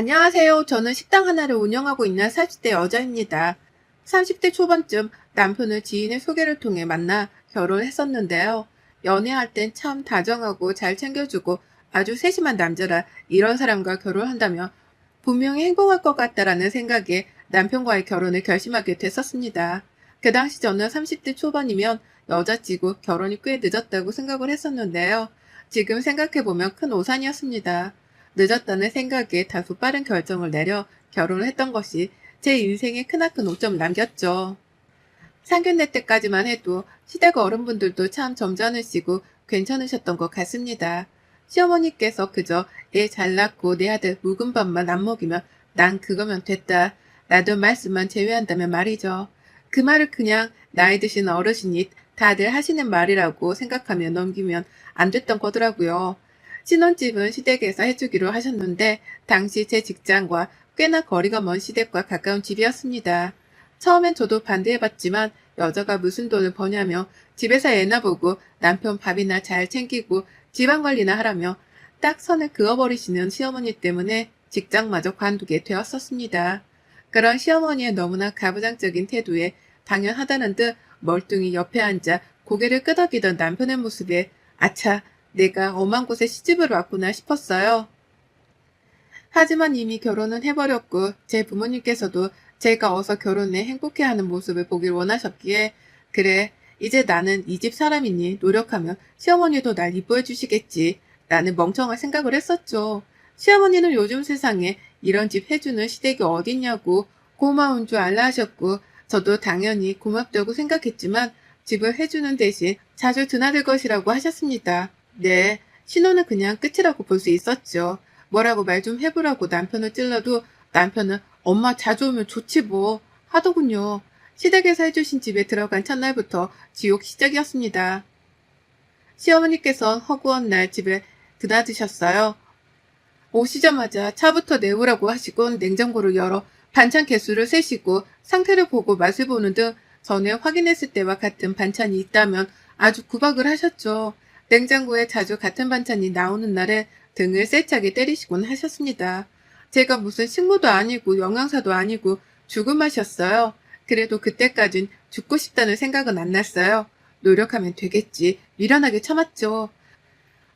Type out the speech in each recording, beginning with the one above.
안녕하세요. 저는 식당 하나를 운영하고 있는 40대 여자입니다. 30대 초반쯤 남편을 지인의 소개를 통해 만나 결혼했었는데요. 연애할 땐 참 다정하고 잘 챙겨주고 아주 세심한 남자라 이런 사람과 결혼한다면 분명히 행복할 것 같다라는 생각에 남편과의 결혼을 결심하게 됐었습니다. 그 당시 저는 30대 초반이면 여자치고 결혼이 꽤 늦었다고 생각을 했었는데요. 지금 생각해보면 큰 오산이었습니다. 늦었다는 생각에 다소 빠른 결정을 내려 결혼을 했던 것이 제 인생에 크나큰 오점을 남겼죠. 상견례 때까지만 해도 시댁 어른분들도 참 점잖으시고 괜찮으셨던 것 같습니다. 시어머니께서 그저 애 잘 낳고 내 아들 묵은 밥만 안 먹이면 난 그거면 됐다 라던 말씀만 제외한다면 말이죠. 그 말을 그냥 나이 드신 어르신이 다들 하시는 말이라고 생각하며 넘기면 안 됐던 거더라고요. 신혼집은 시댁에서 해주기로 하셨는데 당시 제 직장과 꽤나 거리가 먼 시댁과 가까운 집이었습니다. 처음엔 저도 반대해봤지만 여자가 무슨 돈을 버냐며 집에서 애나 보고 남편 밥이나 잘 챙기고 집안관리나 하라며 딱 선을 그어버리시는 시어머니 때문에 직장마저 관두게 되었었습니다. 그런 시어머니의 너무나 가부장적인 태도에 당연하다는 듯 멀뚱히 옆에 앉아 고개를 끄덕이던 남편의 모습에 아차, 내가 엄한 곳에 시집을 왔구나 싶었어요. 하지만 이미 결혼은 해버렸고 제 부모님께서도 제가 어서 결혼해 행복해하는 모습을 보길 원하셨기에 그래 이제 나는 이 집 사람이니 노력하면 시어머니도 날 이뻐해 주시겠지 라는 멍청한 생각을 했었죠. 시어머니는 요즘 세상에 이런 집 해주는 시댁이 어딨냐고 고마운 줄 알라 하셨고 저도 당연히 고맙다고 생각했지만 집을 해주는 대신 자주 드나들 것이라고 하셨습니다. 네, 신혼은 그냥 끝이라고 볼 수 있었죠. 뭐라고 말 좀 해보라고 남편을 찔러도 남편은 엄마 자주 오면 좋지 뭐 하더군요. 시댁에서 해주신 집에 들어간 첫날부터 지옥 시작이었습니다. 시어머니께서 허구한 날 집에 드나드셨어요. 오시자마자 차부터 내오라고 하시곤 냉장고를 열어 반찬 개수를 세시고 상태를 보고 맛을 보는 등 전에 확인했을 때와 같은 반찬이 있다면 아주 구박을 하셨죠. 냉장고에 자주 같은 반찬이 나오는 날에 등을 세차게 때리시곤 하셨습니다. 제가 무슨 식모도 아니고 영양사도 아니고 죽은 맛이었어요. 그래도 그때까진 죽고 싶다는 생각은 안 났어요. 노력하면 되겠지. 미련하게 참았죠.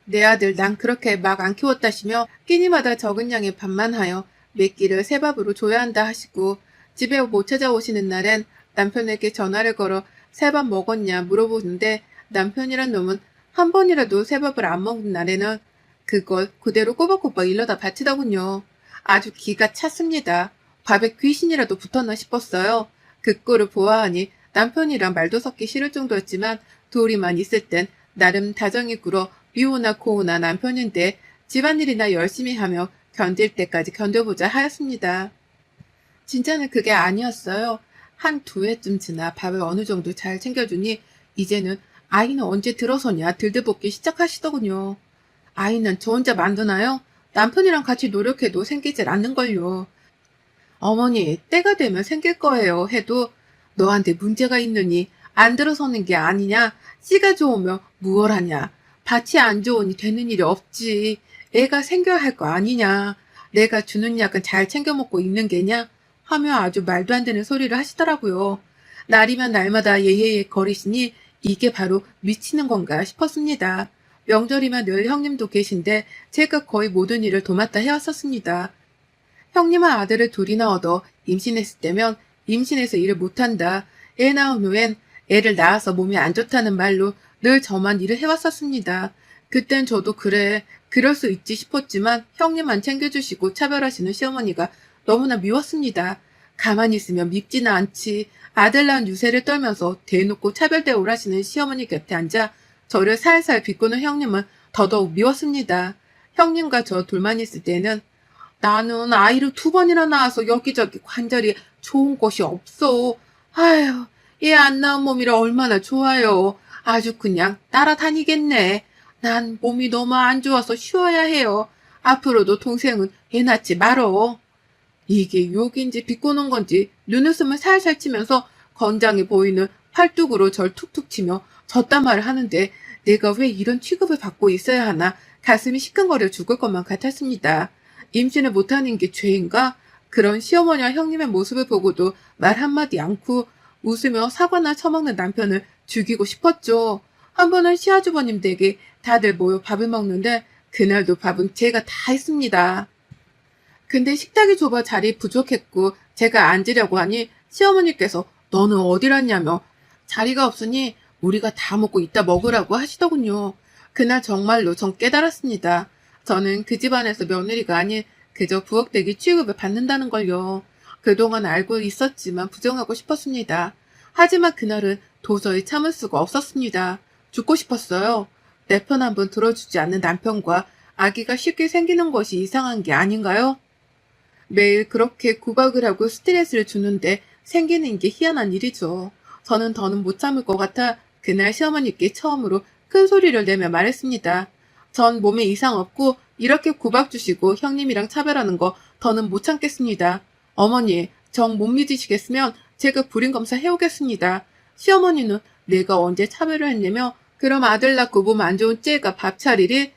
내 아들 난 그렇게 막 안 키웠다시며 끼니마다 적은 양의 밥만 하여 몇 끼를 새 밥으로 줘야 한다 하시고 집에 못 찾아오시는 날엔 남편에게 전화를 걸어 새 밥 먹었냐 물어보는데 남편이란 놈은 한 번이라도 새 밥을 안 먹는 날에는 그걸 그대로 꼬박꼬박 일러다 바치더군요. 아주 기가 찼습니다. 밥에 귀신이라도 붙었나 싶었어요. 그 꼴을 보아하니 남편이랑 말도 섞기 싫을 정도였지만 둘이만 있을 땐 나름 다정히 굴어 미우나 고우나 남편인데 집안일이나 열심히 하며 견딜 때까지 견뎌보자 하였습니다. 진짜는 그게 아니었어요. 한 두 해쯤 지나 밥을 어느 정도 잘 챙겨주니 이제는 아이는 언제 들어서냐 들들볶기 시작하시더군요. 아이는 저 혼자 만드나요? 남편이랑 같이 노력해도 생기질 않는걸요. 어머니, 때가 되면 생길 거예요 해도 너한테 문제가 있느니 안 들어서는 게 아니냐? 씨가 좋으면 무얼 하냐? 밭이 안 좋으니 되는 일이 없지. 애가 생겨야 할 거 아니냐? 내가 주는 약은 잘 챙겨 먹고 있는 게냐? 하며 아주 말도 안 되는 소리를 하시더라고요. 날이면 날마다 예예예 거리시니 이게 바로 미치는 건가 싶었습니다. 명절이면 늘 형님도 계신데 제가 거의 모든 일을 도맡아 해왔었습니다. 형님은 아들을 둘이나 얻어 임신했을 때면 임신해서 일을 못한다. 애 낳은 후엔 애를 낳아서 몸이 안 좋다는 말로 늘 저만 일을 해왔었습니다. 그땐 저도 그래, 그럴 수 있지 싶었지만 형님만 챙겨주시고 차별하시는 시어머니가 너무나 미웠습니다. 가만히 있으면 밉지는 않지. 아들 낳은 유세를 떨면서 대놓고 차별대우를 하시는 시어머니 곁에 앉아 저를 살살 비꼬는 형님은 더더욱 미웠습니다. 형님과 저 둘만 있을 때는 나는 아이를 두 번이나 낳아서 여기저기 관절이 좋은 곳이 없어. 아휴, 얘 안 낳은 몸이라 얼마나 좋아요. 아주 그냥 따라다니겠네. 난 몸이 너무 안 좋아서 쉬어야 해요. 앞으로도 동생은 애 낳지 말어. 이게 욕인지 비꼬는 건지 눈웃음을 살살 치면서 건장해 보이는 팔뚝으로 절 툭툭 치며 저딴 말을 하는데 내가 왜 이런 취급을 받고 있어야 하나 가슴이 시큰거려 죽을 것만 같았습니다. 임신을 못하는 게 죄인가? 그런 시어머니와 형님의 모습을 보고도 말 한마디 않고 웃으며 사과나 처먹는 남편을 죽이고 싶었죠. 한 번은 시아주버님 댁에 다들 모여 밥을 먹는데 그날도 밥은 제가 다 했습니다. 근데 식탁이 좁아 자리 부족했고 제가 앉으려고 하니 시어머니께서 너는 어디 갔냐며 자리가 없으니 우리가 다 먹고 이따 먹으라고 하시더군요. 그날 정말로 전 깨달았습니다. 저는 그 집안에서 며느리가 아닌 그저 부엌대기 취급을 받는다는 걸요. 그동안 알고 있었지만 부정하고 싶었습니다. 하지만 그날은 도저히 참을 수가 없었습니다. 죽고 싶었어요. 내 편 한 번 들어주지 않는 남편과 아기가 쉽게 생기는 것이 이상한 게 아닌가요? 매일 그렇게 구박을 하고 스트레스를 주는데 생기는 게 희한한 일이죠. 저는 더는 못 참을 것 같아 그날 시어머니께 처음으로 큰 소리를 내며 말했습니다. 전 몸에 이상 없고 이렇게 구박 주시고 형님이랑 차별하는 거 더는 못 참겠습니다. 어머니, 정 못 믿으시겠으면 제가 불임검사 해오겠습니다. 시어머니는 내가 언제 차별을 했냐며 그럼 아들 낳고 몸 안 좋은 째가 밥 차리리?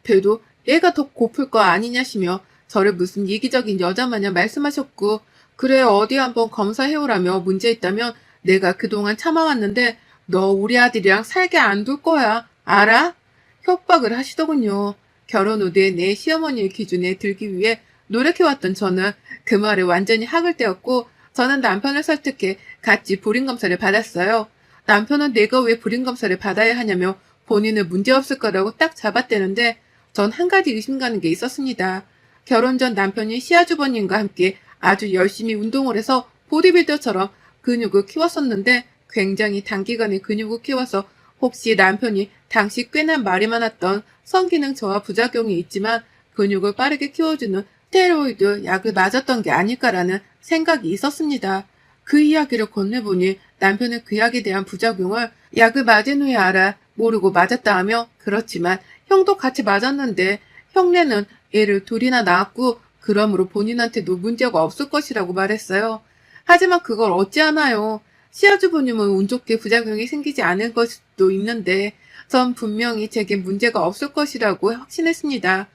배도 얘가 더 고플 거 아니냐시며 저를 무슨 이기적인 여자마냥 말씀하셨고 그래 어디 한번 검사해오라며 문제 있다면 내가 그동안 참아왔는데 너 우리 아들이랑 살게 안 둘 거야. 알아? 협박을 하시더군요. 결혼 후에 내 시어머니의 기준에 들기 위해 노력해왔던 저는 그 말에 완전히 학을 떼었고 저는 남편을 설득해 같이 불임검사를 받았어요. 남편은 내가 왜 불임검사를 받아야 하냐며 본인은 문제없을 거라고 딱 잡아떼는데 전 한 가지 의심 가는 게 있었습니다. 결혼 전 남편이 시아주버님과 함께 아주 열심히 운동을 해서 보디빌더처럼 근육을 키웠었는데 굉장히 단기간에 근육을 키워서 혹시 남편이 당시 꽤나 말이 많았던 성기능 저하 부작용이 있지만 근육을 빠르게 키워주는 스테로이드 약을 맞았던 게 아닐까라는 생각이 있었습니다. 그 이야기를 건네보니 남편은 그 약에 대한 부작용을 약을 맞은 후에 알아 모르고 맞았다 하며 그렇지만 형도 같이 맞았는데 형네는 애를 둘이나 낳았고 그러므로 본인한테도 문제가 없을 것이라고 말했어요. 하지만 그걸 어찌하나요? 시아주부님은 운 좋게 부작용이 생기지 않을 것도 있는데 전 분명히 제게 문제가 없을 것이라고 확신했습니다.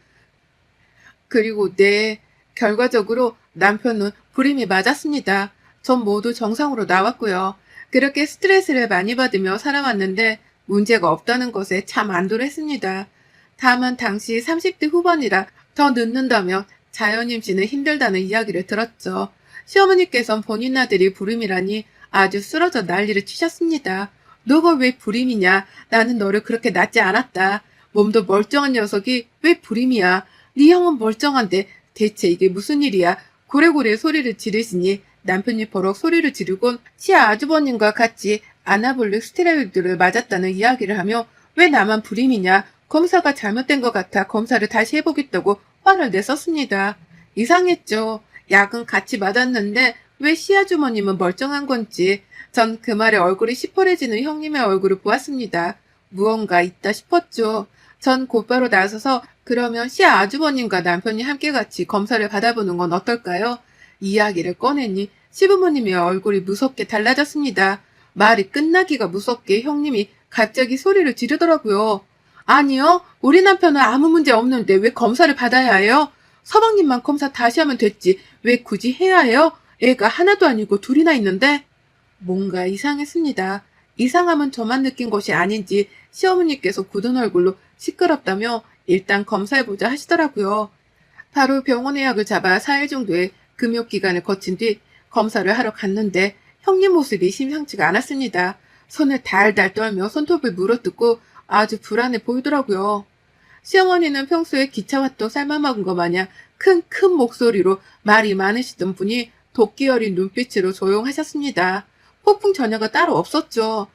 그리고 결과적으로 남편은 불임이 맞았습니다. 전 모두 정상으로 나왔고요. 그렇게 스트레스를 많이 받으며 살아왔는데 문제가 없다는 것에 참 안도를 했습니다. 다만 당시 30대 후반이라 더 늦는다며 자연임신은 힘들다는 이야기를 들었죠. 시어머니께선 본인 아들이 불임이라니 아주 쓰러져 난리를 치셨습니다. 너가 왜 불임이냐? 나는 너를 그렇게 낳지 않았다. 몸도 멀쩡한 녀석이 왜 불임이야? 네 형은 멀쩡한데 대체 이게 무슨 일이야? 고래고래 소리를 지르시니 남편이 버럭 소리를 지르곤 시아 아주버님과 같이 아나볼릭 스테로이드를 맞았다는 이야기를 하며 왜 나만 불임이냐? 검사가 잘못된 것 같아 검사를 다시 해보겠다고 화를 냈었습니다. 이상했죠. 약은 같이 맞았는데 왜 시아주머님은 멀쩡한 건지 전 그 말에 얼굴이 시퍼래지는 형님의 얼굴을 보았습니다. 무언가 있다 싶었죠. 전 곧바로 나서서 그러면 시아 아주버님과 남편이 함께 같이 검사를 받아보는 건 어떨까요? 이야기를 꺼내니 시부모님의 얼굴이 무섭게 달라졌습니다. 말이 끝나기가 무섭게 형님이 갑자기 소리를 지르더라고요. 아니요. 우리 남편은 아무 문제 없는데 왜 검사를 받아야 해요? 서방님만 검사 다시 하면 됐지. 왜 굳이 해야 해요? 애가 하나도 아니고 둘이나 있는데? 뭔가 이상했습니다. 이상함은 저만 느낀 것이 아닌지 시어머니께서 굳은 얼굴로 시끄럽다며 일단 검사해보자 하시더라고요. 바로 병원 예약을 잡아 4일 정도의 금욕기간을 거친 뒤 검사를 하러 갔는데 형님 모습이 심상치가 않았습니다. 손을 달달 떨며 손톱을 물어뜯고 아주 불안해 보이더라고요. 시어머니는 평소에 기차와또 삶아먹은 것 마냥 큰 목소리로 말이 많으시던 분이 도끼 어린 눈빛으로 조용하셨습니다. 폭풍 전혀가 따로 없었죠.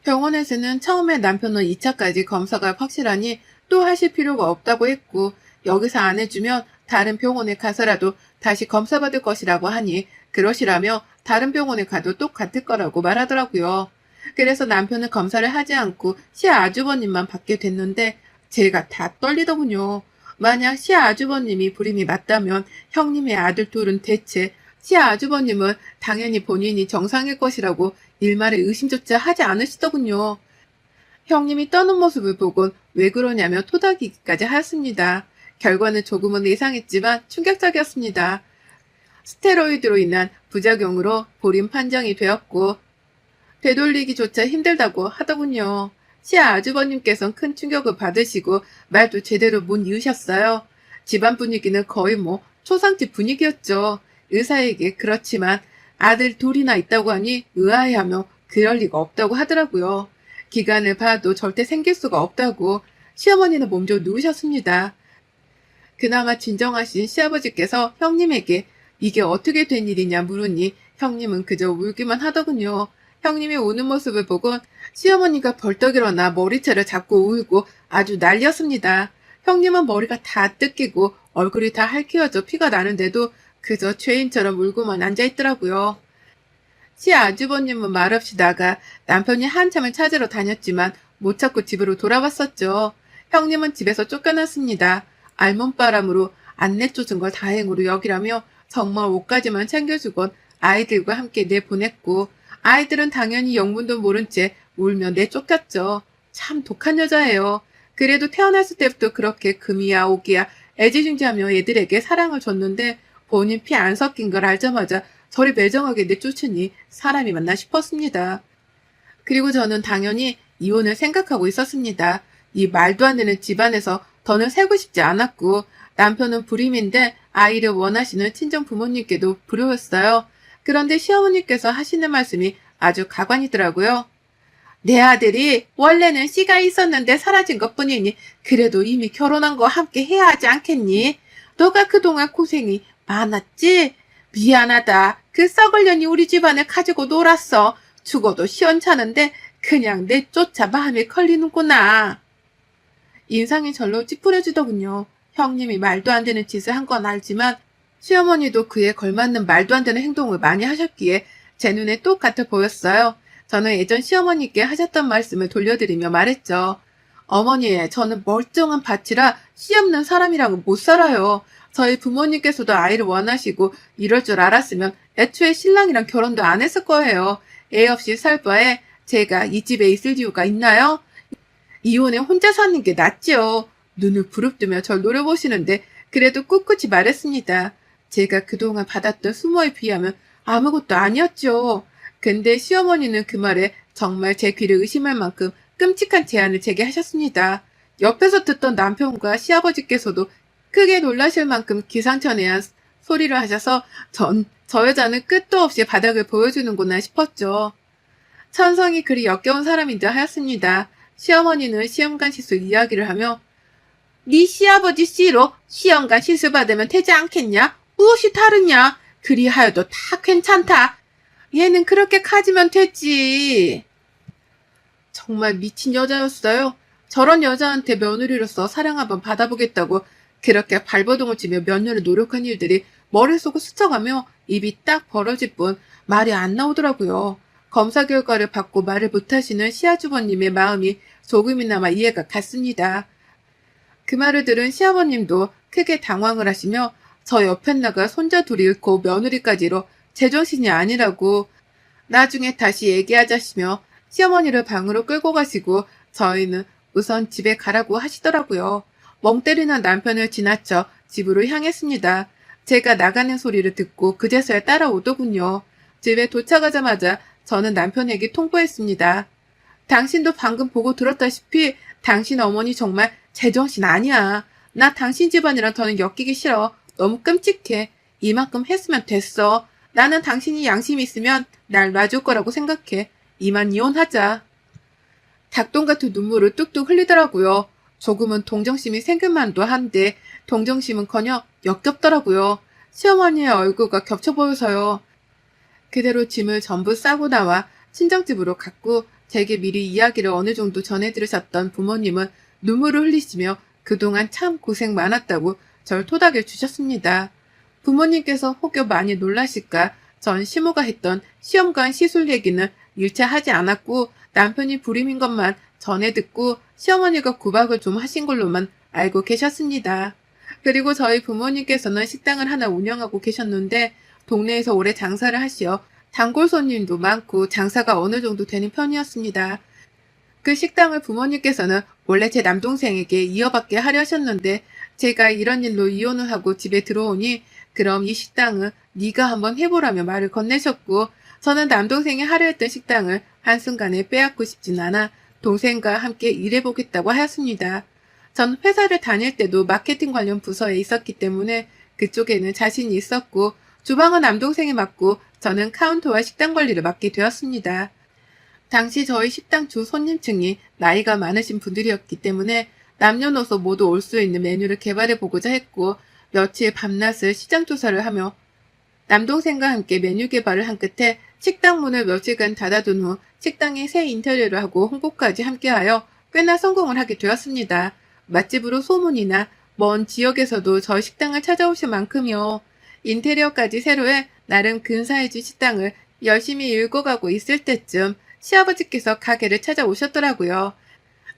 병원에서는 처음에 남편은 2차까지 검사가 확실하니 또 하실 필요가 없다고 했고 여기서 안 해주면 다른 병원에 가서라도 다시 검사받을 것이라고 하니 그러시라며 다른 병원에 가도 똑같을 거라고 말하더라고요. 그래서 남편은 검사를 하지 않고 시아 아주버님만 받게 됐는데 제가 다 떨리더군요. 만약 시아 아주버님이 불임이 맞다면 형님의 아들 둘은 대체 시아 아주버님은 당연히 본인이 정상일 것이라고 일말의 의심조차 하지 않으시더군요. 형님이 떠는 모습을 보곤 왜 그러냐며 토닥이기까지 하였습니다. 결과는 조금은 예상했지만 충격적이었습니다. 스테로이드로 인한 부작용으로 불임 판정이 되었고 되돌리기조차 힘들다고 하더군요. 시아 아주버님께서는 큰 충격을 받으시고 말도 제대로 못 이으셨어요. 집안 분위기는 거의 초상집 분위기였죠. 의사에게 그렇지만 아들 둘이나 있다고 하니 의아해하며 그럴 리가 없다고 하더라고요. 기간을 봐도 절대 생길 수가 없다고 시어머니는 몸져 누우셨습니다. 그나마 진정하신 시아버지께서 형님에게 이게 어떻게 된 일이냐 물으니 형님은 그저 울기만 하더군요. 형님이 우는 모습을 보고 시어머니가 벌떡 일어나 머리채를 잡고 울고 아주 난리였습니다. 형님은 머리가 다 뜯기고 얼굴이 다 핥히어져 피가 나는데도 그저 죄인처럼 울고만 앉아있더라고요. 시아 아주버님은 말없이 나가 남편이 한참을 찾으러 다녔지만 못 찾고 집으로 돌아왔었죠. 형님은 집에서 쫓겨났습니다. 알몸바람으로 안 내쫓은 걸 다행으로 여기라며 정말 옷까지만 챙겨주곤 아이들과 함께 내보냈고 아이들은 당연히 영문도 모른 채 울며 내쫓겼죠. 참 독한 여자예요. 그래도 태어났을 때부터 그렇게 금이야 오기야 애지중지하며 애들에게 사랑을 줬는데 본인 피 안 섞인 걸 알자마자 저리 매정하게 내쫓으니 사람이 맞나 싶었습니다. 그리고 저는 당연히 이혼을 생각하고 있었습니다. 이 말도 안 되는 집안에서 더는 살고 싶지 않았고 남편은 불임인데 아이를 원하시는 친정 부모님께도 불효였어요. 그런데 시어머니께서 하시는 말씀이 아주 가관이더라고요. 내 아들이 원래는 씨가 있었는데 사라진 것뿐이니 그래도 이미 결혼한 거와 함께 해야 하지 않겠니? 너가 그동안 고생이 많았지? 미안하다. 그 썩을 년이 우리 집안을 가지고 놀았어. 죽어도 시원찮은데 그냥 내쫓아 마음이 걸리는구나. 인상이 절로 찌푸려지더군요. 형님이 말도 안 되는 짓을 한 건 알지만 시어머니도 그에 걸맞는 말도 안 되는 행동을 많이 하셨기에 제 눈에 똑같아 보였어요. 저는 예전 시어머니께 하셨던 말씀을 돌려드리며 말했죠. 어머니, 저는 멀쩡한 밭이라 씨 없는 사람이랑은 못 살아요. 저희 부모님께서도 아이를 원하시고 이럴 줄 알았으면 애초에 신랑이랑 결혼도 안 했을 거예요. 애 없이 살 바에 제가 이 집에 있을 이유가 있나요? 이혼에 혼자 사는 게 낫지요. 눈을 부릅뜨며 절 노려보시는데 그래도 꿋꿋이 말했습니다. 제가 그동안 받았던 수모에 비하면 아무것도 아니었죠. 근데 시어머니는 그 말에 정말 제 귀를 의심할 만큼 끔찍한 제안을 제게 하셨습니다. 옆에서 듣던 남편과 시아버지께서도 크게 놀라실 만큼 기상천외한 소리를 하셔서 저 여자는 끝도 없이 바닥을 보여주는구나 싶었죠. 천성이 그리 역겨운 사람인 듯 하였습니다. 시어머니는 시험관 시술 이야기를 하며 네 시아버지 씨로 시험관 시술 받으면 되지 않겠냐? 무엇이 다르냐? 그리하여도 다 괜찮다. 얘는 그렇게 가지면 되지. 정말 미친 여자였어요. 저런 여자한테 며느리로서 사랑 한번 받아보겠다고 그렇게 발버둥을 치며 몇 년을 노력한 일들이 머릿속을 스쳐가며 입이 딱 벌어질 뿐 말이 안 나오더라고요. 검사 결과를 받고 말을 못하시는 시아주버님의 마음이 조금이나마 이해가 갔습니다. 그 말을 들은 시아버님도 크게 당황을 하시며 저 옆에 나가 손자 둘이 잃고 며느리까지로 제정신이 아니라고 나중에 다시 얘기하자시며 시어머니를 방으로 끌고 가시고 저희는 우선 집에 가라고 하시더라고요. 멍 때리는 남편을 지나쳐 집으로 향했습니다. 제가 나가는 소리를 듣고 그제서야 따라오더군요. 집에 도착하자마자 저는 남편에게 통보했습니다. 당신도 방금 보고 들었다시피 당신 어머니 정말 제정신 아니야. 나 당신 집안이랑 더는 엮이기 싫어. 너무 끔찍해. 이만큼 했으면 됐어. 나는 당신이 양심이 있으면 날 놔줄 거라고 생각해. 이만 이혼하자. 닭똥 같은 눈물을 뚝뚝 흘리더라고요. 조금은 동정심이 생길만도 한데 동정심은커녕 역겹더라고요. 시어머니의 얼굴과 겹쳐 보여서요. 그대로 짐을 전부 싸고 나와 친정집으로 갔고 제게 미리 이야기를 어느 정도 전해 들으셨던 부모님은 눈물을 흘리시며 그동안 참 고생 많았다고 절 토닥여 주셨습니다. 부모님께서 혹여 많이 놀라실까 전 시모가 했던 시험관 시술 얘기는 일체 하지 않았고 남편이 불임인 것만 전해 듣고 시어머니가 구박을 좀 하신 걸로만 알고 계셨습니다. 그리고 저희 부모님께서는 식당을 하나 운영하고 계셨는데 동네에서 오래 장사를 하시어 단골 손님도 많고 장사가 어느 정도 되는 편이었습니다. 그 식당을 부모님께서는 원래 제 남동생에게 이어받게 하려 하셨는데 제가 이런 일로 이혼을 하고 집에 들어오니 그럼 이 식당은 네가 한번 해보라며 말을 건네셨고 저는 남동생이 하려 했던 식당을 한순간에 빼앗고 싶진 않아 동생과 함께 일해보겠다고 하였습니다. 전 회사를 다닐 때도 마케팅 관련 부서에 있었기 때문에 그쪽에는 자신이 있었고 주방은 남동생이 맡고 저는 카운터와 식당 관리를 맡게 되었습니다. 당시 저희 식당 주 손님층이 나이가 많으신 분들이었기 때문에 남녀노소 모두 올 수 있는 메뉴를 개발해 보고자 했고 며칠 밤낮을 시장 조사를 하며 남동생과 함께 메뉴 개발을 한 끝에 식당 문을 며칠간 닫아둔 후 식당에 새 인테리어를 하고 홍보까지 함께하여 꽤나 성공을 하게 되었습니다. 맛집으로 소문이나 먼 지역에서도 저희 식당을 찾아오실 만큼이요. 인테리어까지 새로 해 나름 근사해진 식당을 열심히 읽어가고 있을 때쯤 시아버지께서 가게를 찾아오셨더라고요.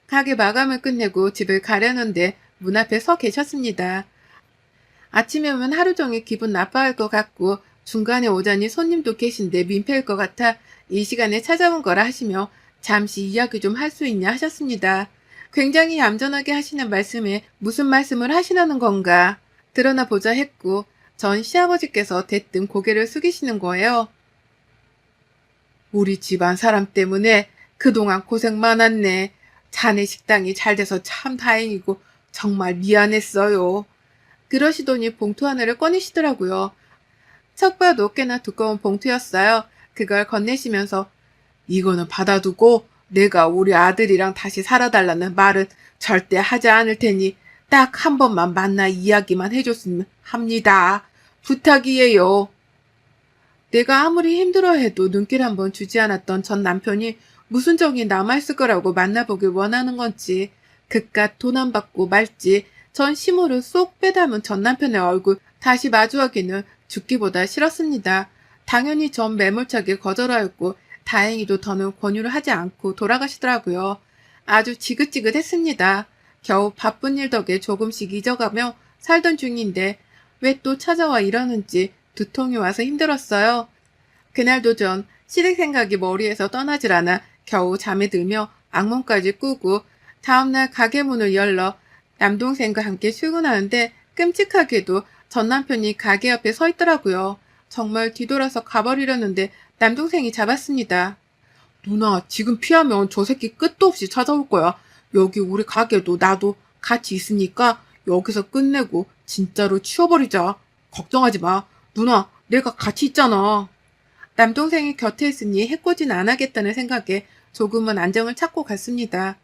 가게 마감을 끝내고 집을 가려는데 문 앞에 서 계셨습니다. 아침에 오면 하루 종일 기분 나빠할 것 같고 중간에 오자니 손님도 계신데 민폐일 것 같아 이 시간에 찾아온 거라 하시며 잠시 이야기 좀 할 수 있냐 하셨습니다. 굉장히 얌전하게 하시는 말씀에 무슨 말씀을 하시려는 건가 드러나 보자 했고 전 시아버지께서 대뜸 고개를 숙이시는 거예요. 우리 집안 사람 때문에 그동안 고생 많았네. 자네 식당이 잘 돼서 참 다행이고 정말 미안했어요. 그러시더니 봉투 하나를 꺼내시더라고요. 척 봐도 꽤나 두꺼운 봉투였어요. 그걸 건네시면서 이거는 받아두고 내가 우리 아들이랑 다시 살아달라는 말은 절대 하지 않을 테니 딱 한 번만 만나 이야기만 해줬으면 합니다. 부탁이에요. 내가 아무리 힘들어해도 눈길 한번 주지 않았던 전 남편이 무슨 정이 남아있을 거라고 만나보길 원하는 건지 그깟 돈 안 받고 말지 전 심호를 쏙 빼닮은 전 남편의 얼굴 다시 마주하기는 죽기보다 싫었습니다. 당연히 전 매몰차게 거절하였고 다행히도 더는 권유를 하지 않고 돌아가시더라고요. 아주 지긋지긋했습니다. 겨우 바쁜 일 덕에 조금씩 잊어가며 살던 중인데 왜 또 찾아와 이러는지 두통이 와서 힘들었어요. 그날도 전 시댁 생각이 머리에서 떠나질 않아 겨우 잠에 들며 악몽까지 꾸고 다음날 가게 문을 열러 남동생과 함께 출근하는데 끔찍하게도 전 남편이 가게 앞에 서 있더라고요. 정말 뒤돌아서 가버리려는데 남동생이 잡았습니다. 누나, 지금 피하면 저 새끼 끝도 없이 찾아올 거야. 여기 우리 가게도 나도 같이 있으니까 여기서 끝내고 진짜로 치워버리자. 걱정하지 마. 누나, 내가 같이 있잖아. 남동생이 곁에 있으니 해코지는 안 하겠다는 생각에 조금은 안정을 찾고 갔습니다.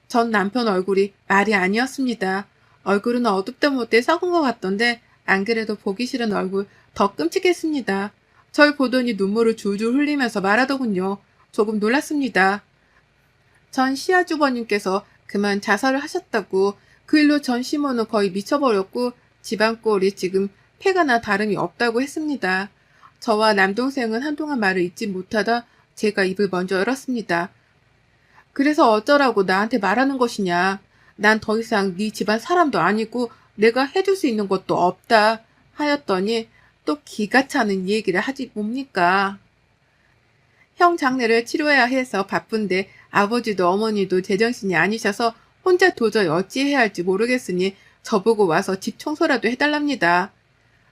전 남편 얼굴이 말이 아니었습니다. 얼굴은 어둡다 못해 썩은 것 같던데 안 그래도 보기 싫은 얼굴 더 끔찍했습니다. 절 보더니 눈물을 줄줄 흘리면서 말하더군요. 조금 놀랐습니다. 전 시아주버님께서 그만 자살을 하셨다고 그 일로 전 시모는 거의 미쳐버렸고 집안 꼴이 지금 폐가 나 다름이 없다고 했습니다. 저와 남동생은 한동안 말을 잇지 못하다 제가 입을 먼저 열었습니다. 그래서 어쩌라고 나한테 말하는 것이냐. 난 더 이상 네 집안 사람도 아니고 내가 해줄 수 있는 것도 없다 하였더니 또 기가 차는 얘기를 하지 뭡니까. 형 장례를 치료해야 해서 바쁜데 아버지도 어머니도 제정신이 아니셔서 혼자 도저히 어찌해야 할지 모르겠으니 저보고 와서 집 청소라도 해달랍니다.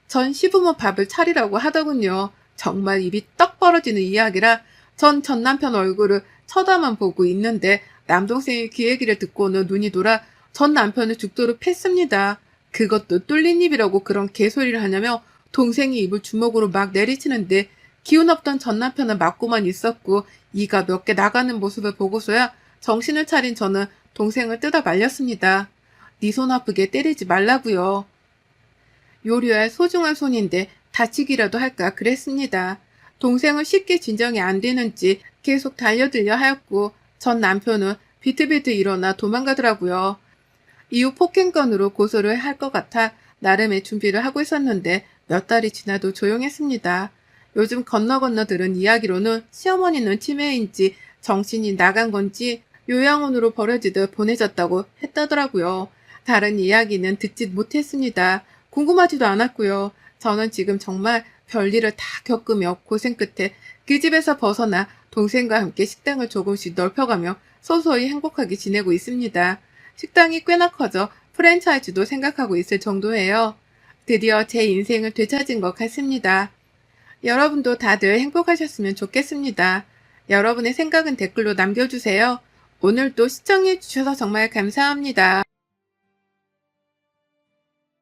전 시부모 밥을 차리라고 하더군요. 정말 입이 떡 벌어지는 이야기라 전 남편 얼굴을 쳐다만 보고 있는데 남동생의 그 얘기를 듣고는 눈이 돌아 전 남편을 죽도록 팼습니다. 그것도 뚫린 입이라고 그런 개소리를 하냐며 동생이 입을 주먹으로 막 내리치는데 기운 없던 전 남편은 맞고만 있었고 이가 몇 개 나가는 모습을 보고서야 정신을 차린 저는 동생을 뜯어 말렸습니다. 네 손 아프게 때리지 말라고요. 요리할 소중한 손인데 다치기라도 할까 그랬습니다. 동생은 쉽게 진정이 안 되는지 계속 달려들려 하였고 전 남편은 비틀비틀 일어나 도망가더라고요. 이후 폭행건으로 고소를 할 것 같아 나름의 준비를 하고 있었는데 몇 달이 지나도 조용했습니다. 요즘 건너 들은 이야기로는 시어머니는 치매인지 정신이 나간 건지 요양원으로 버려지듯 보내졌다고 했다더라고요. 다른 이야기는 듣지 못했습니다. 궁금하지도 않았고요. 저는 지금 정말 별일을 다 겪으며 고생 끝에 그 집에서 벗어나 동생과 함께 식당을 조금씩 넓혀가며 소소히 행복하게 지내고 있습니다. 식당이 꽤나 커져 프랜차이즈도 생각하고 있을 정도예요. 드디어 제 인생을 되찾은 것 같습니다. 여러분도 다들 행복하셨으면 좋겠습니다. 여러분의 생각은 댓글로 남겨주세요. 오늘도 시청해주셔서 정말 감사합니다.